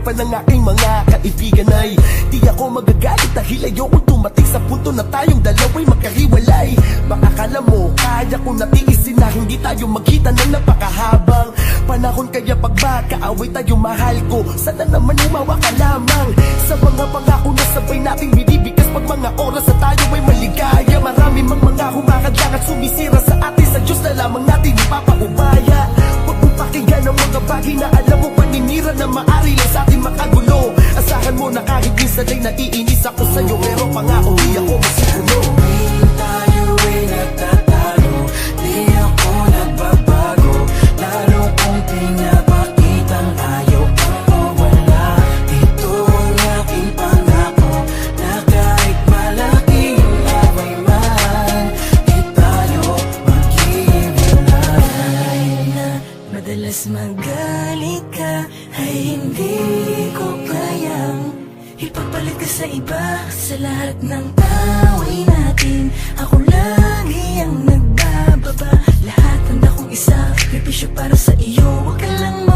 pa ng aking mga kaibigan ay di ako magagalit dahil ayokong dumating sa punto na tayong dalawa'y magkahiwalay. Baka akala mo kaya ko natiisin na hindi tayo magkita ng napakahabang panahon, kaya pag magkaaway tayo mahal ko, sana naman umawa ka lamang sa mga pangako na sabay nating binibigkas pag mga oras na tayo ay maligaya. Marami mang mga humakadlang at sumisira sa atin, sa Diyos na lamang natin ipapaubaya. Huwag mo pakinggan ang mga bagay na alam mo paninira na maari lang sa atin makagulo. Asahan mo na kahit minsan ay naiinis ako sa'yo, pero pangako di ako masigulo. Tayo ay nagtatalo, di ako nagbabago, lalo kung pinapakitang ayaw kang mawala. Ito ang aking pangako, na kahit malaking away man, di tayo maghiwalay. Na madalas magalit ka, ay hindi ko kayang ipapalit ka sa iba. Sa lahat ng away natin, ako lagi ang nagbababa. Lahat handa kong isakripisyo para sa iyo, huwag ka lang